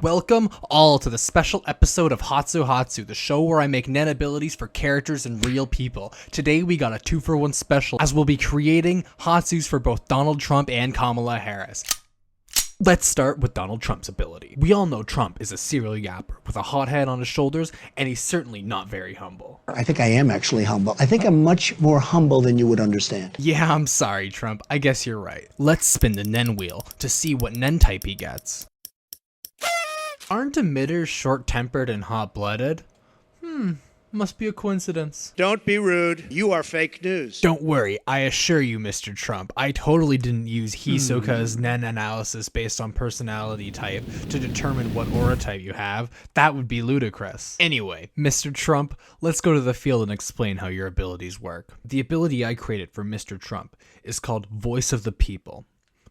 Welcome all to the special episode of Hatsu, the show where I make Nen abilities for characters and real people. Today we got a 2-for-1 special as we'll be creating Hatsus for both Donald Trump and Kamala Harris. Let's start with Donald Trump's ability. We all know Trump is a serial yapper with a hot head on his shoulders, and he's certainly not very humble. I think I am actually humble. I think I'm much more humble than you would understand. Yeah, I'm sorry, Trump. I guess you're right. Let's spin the Nen wheel to see what Nen type he gets. Aren't emitters short-tempered and hot-blooded? Must be a coincidence. Don't be rude. You are fake news. Don't worry, I assure you, Mr. Trump, I totally didn't use Hisoka's Nen analysis based on personality type to determine what aura type you have. That would be ludicrous. Anyway, Mr. Trump, let's go to the field and explain how your abilities work. The ability I created for Mr. Trump is called Voice of the People.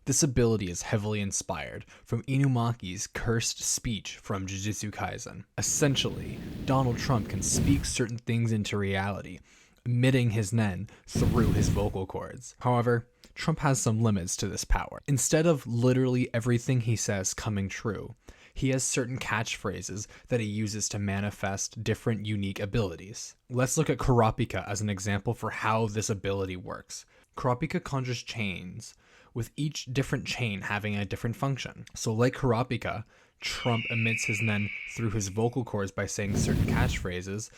This ability is heavily inspired from Inumaki's cursed speech from Jujutsu Kaisen. Essentially, Donald Trump can speak certain things into reality, emitting his Nen through his vocal cords. However, Trump has some limits to this power. Instead of literally everything he says coming true, he has certain catchphrases that he uses to manifest different unique abilities. Let's look at Kurapika as an example for how this ability works. Kurapika conjures chains, with each different chain having a different function. So like Kurapika, Trump emits his Nen through his vocal cords by saying certain catchphrases,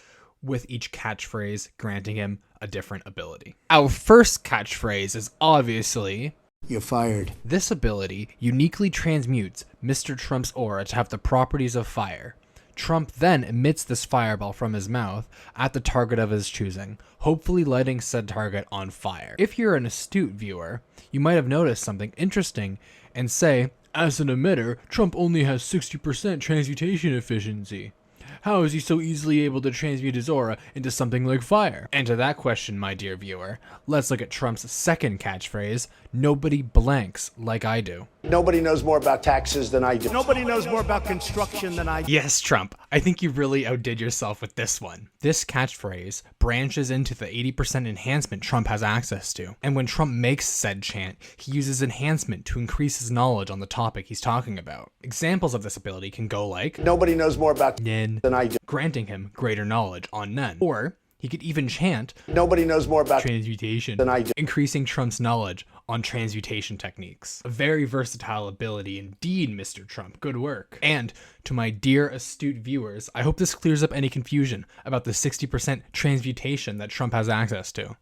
with each catchphrase granting him a different ability. Our first catchphrase is obviously, "You're fired." This ability uniquely transmutes Mr. Trump's aura to have the properties of fire. Trump then emits this fireball from his mouth at the target of his choosing, hopefully lighting said target on fire. If you're an astute viewer, you might have noticed something interesting and say, as an emitter, Trump only has 60% transmutation efficiency. How is he so easily able to transmute his aura into something like fire? And to that question, my dear viewer, let's look at Trump's second catchphrase, nobody blanks like I do. Nobody knows more about taxes than I do. Nobody knows more about construction than I do. Yes, Trump, I think you really outdid yourself with this one. This catchphrase branches into the 80% enhancement Trump has access to. And when Trump makes said chant, he uses enhancement to increase his knowledge on the topic he's talking about. Examples of this ability can go like, Nobody knows more about Nen, than I do. granting him greater knowledge on Nen. Or he could even chant Nobody knows more about transmutation than I do. increasing Trump's knowledge on transmutation techniques. A very versatile ability indeed, Mr. Trump. Good work. And to my dear astute viewers, I hope this clears up any confusion about the 60% transmutation that Trump has access to.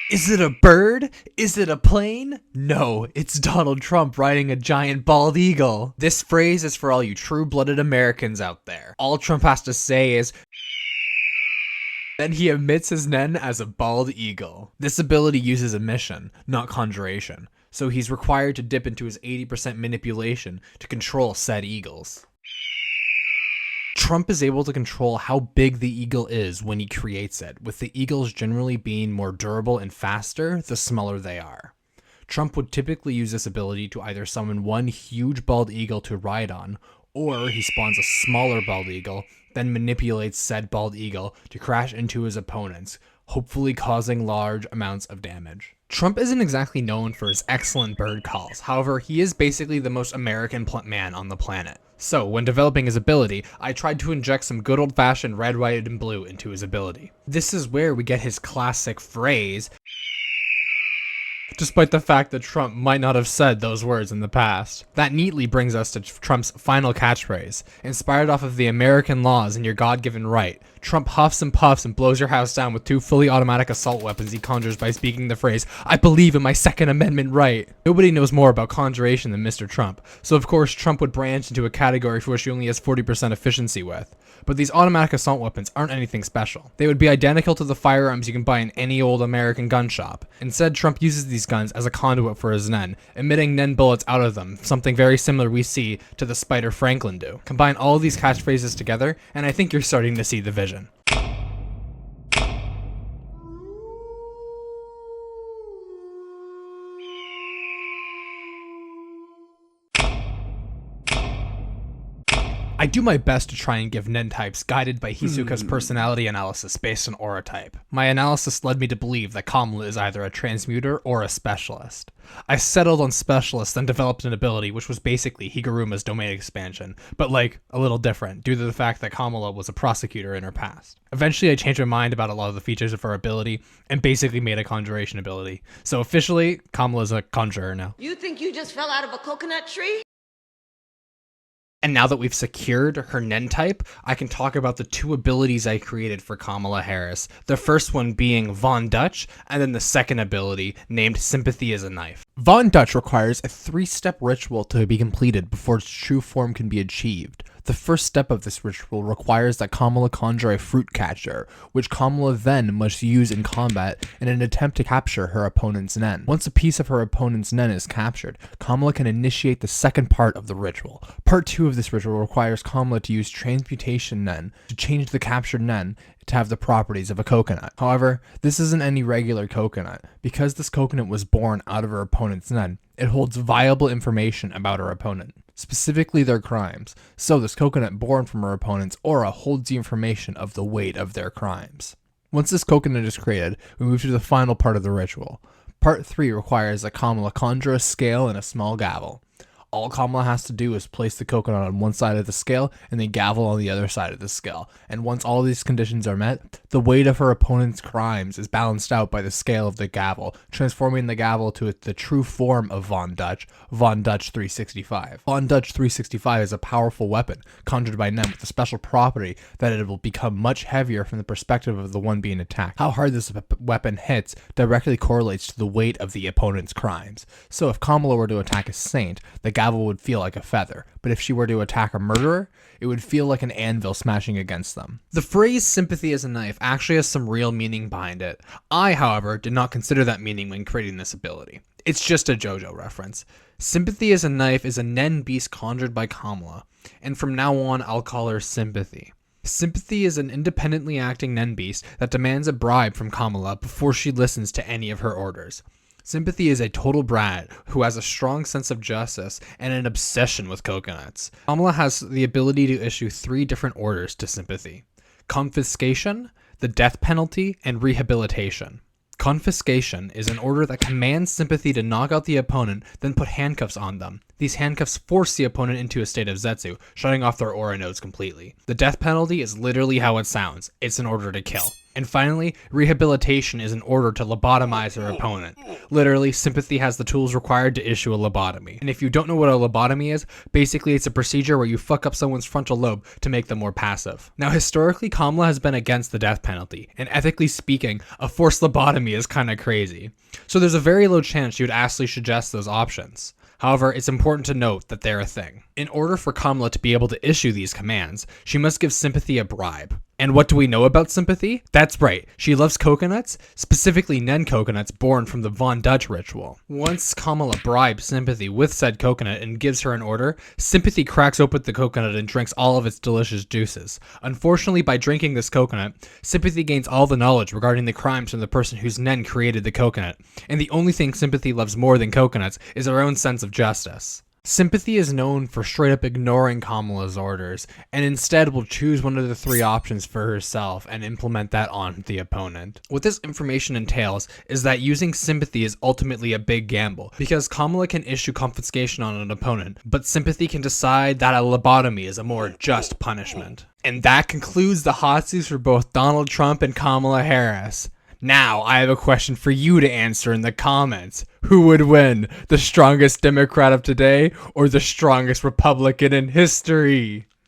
Is it a bird? Is it a plane? No, it's Donald Trump riding a giant bald eagle. This phrase is for all you true-blooded Americans out there. All Trump has to say is, then he emits his Nen as a bald eagle. This ability uses emission, not conjuration, so he's required to dip into his 80% manipulation to control said eagles. Trump is able to control how big the eagle is when he creates it, with the eagles generally being more durable and faster the smaller they are. Trump would typically use this ability to either summon one huge bald eagle to ride on, or he spawns a smaller bald eagle, then manipulates said bald eagle to crash into his opponents, hopefully causing large amounts of damage. Trump isn't exactly known for his excellent bird calls, however, he is basically the most American man on the planet. So, when developing his ability, I tried to inject some good old-fashioned red, white, and blue into his ability. This is where we get his classic phrase, despite the fact that Trump might not have said those words in the past. That neatly brings us to Trump's final catchphrase. Inspired off of the American laws and your God-given right, Trump huffs and puffs and blows your house down with 2 fully automatic assault weapons he conjures by speaking the phrase, I believe in my Second Amendment right. Nobody knows more about conjuration than Mr. Trump, so of course Trump would branch into a category for which he only has 40% efficiency with. But these automatic assault weapons aren't anything special. They would be identical to the firearms you can buy in any old American gun shop. Instead, Trump uses these guns as a conduit for his Nen, emitting Nen bullets out of them, something very similar we see to the Spider Franklin do. Combine all of these catchphrases together, and I think you're starting to see the vision. I do my best to try and give Nen types guided by Hisoka's personality analysis based on aura type. My analysis led me to believe that Kamala is either a transmuter or a specialist. I settled on specialist and developed an ability which was basically Higuruma's domain expansion, but like a little different due to the fact that Kamala was a prosecutor in her past. Eventually I changed my mind about a lot of the features of her ability and basically made a conjuration ability. So officially, Kamala's a conjurer now. You think you just fell out of a coconut tree? And now that we've secured her Nen type, I can talk about the two abilities I created for Kamala Harris. The first one being Von Dutch, and then the second ability named Sympathy as a Knife. Von Dutch requires a 3-step ritual to be completed before its true form can be achieved. The first step of this ritual requires that Kamala conjure a fruit catcher, which Kamala then must use in combat in an attempt to capture her opponent's Nen. Once a piece of her opponent's Nen is captured, Kamala can initiate the second part of the ritual. Part 2 of this ritual requires Kamala to use transmutation Nen to change the captured Nen to have the properties of a coconut. However, this isn't any regular coconut. Because this coconut was born out of her opponent's Nen, it holds viable information about her opponent, specifically their crimes. So this coconut born from her opponent's aura holds the information of the weight of their crimes. Once this coconut is created, we move to the final part of the ritual. Part 3 requires that Kamala conjure a scale and a small gavel. All Kamala has to do is place the coconut on one side of the scale and the gavel on the other side of the scale. And once all these conditions are met, the weight of her opponent's crimes is balanced out by the scale of the gavel, transforming the gavel to the true form of Von Dutch 365. Von Dutch 365 is a powerful weapon conjured by Nen with the special property that it will become much heavier from the perspective of the one being attacked. How hard this weapon hits directly correlates to the weight of the opponent's crimes. So if Kamala were to attack a saint, the gavel would feel like a feather, but if she were to attack a murderer, it would feel like an anvil smashing against them. The phrase sympathy as a knife actually has some real meaning behind it. I, however, did not consider that meaning when creating this ability. It's just a JoJo reference. Sympathy as a knife is a Nen beast conjured by Kamala, and from now on I'll call her Sympathy. Sympathy is an independently acting Nen beast that demands a bribe from Kamala before she listens to any of her orders. Sympathy is a total brat who has a strong sense of justice and an obsession with coconuts. Kamala has the ability to issue 3 different orders to Sympathy: confiscation, the death penalty, and rehabilitation. Confiscation is an order that commands Sympathy to knock out the opponent, then put handcuffs on them. These handcuffs force the opponent into a state of Zetsu, shutting off their aura nodes completely. The death penalty is literally how it sounds. It's an order to kill. And finally, rehabilitation is an order to lobotomize her opponent. Literally, Sympathy has the tools required to issue a lobotomy. And if you don't know what a lobotomy is, basically it's a procedure where you fuck up someone's frontal lobe to make them more passive. Now, historically, Kamala has been against the death penalty, and ethically speaking, a forced lobotomy is kinda crazy. So there's a very low chance she would actually suggest those options. However, it's important to note that they're a thing. In order for Kamala to be able to issue these commands, she must give Sympathy a bribe. And what do we know about Sympathy? That's right, she loves coconuts, specifically Nen coconuts born from the Von Dutch ritual. Once Kamala bribes Sympathy with said coconut and gives her an order, Sympathy cracks open the coconut and drinks all of its delicious juices. Unfortunately, by drinking this coconut, Sympathy gains all the knowledge regarding the crimes from the person whose Nen created the coconut, and the only thing Sympathy loves more than coconuts is her own sense of justice. Sympathy is known for straight up ignoring Kamala's orders, and instead will choose one of the 3 options for herself and implement that on the opponent. What this information entails is that using Sympathy is ultimately a big gamble, because Kamala can issue confiscation on an opponent, but Sympathy can decide that a lobotomy is a more just punishment. And that concludes the Hatsus for both Donald Trump and Kamala Harris. Now, I have a question for you to answer in the comments. Who would win? The strongest Democrat of today or the strongest Republican in history?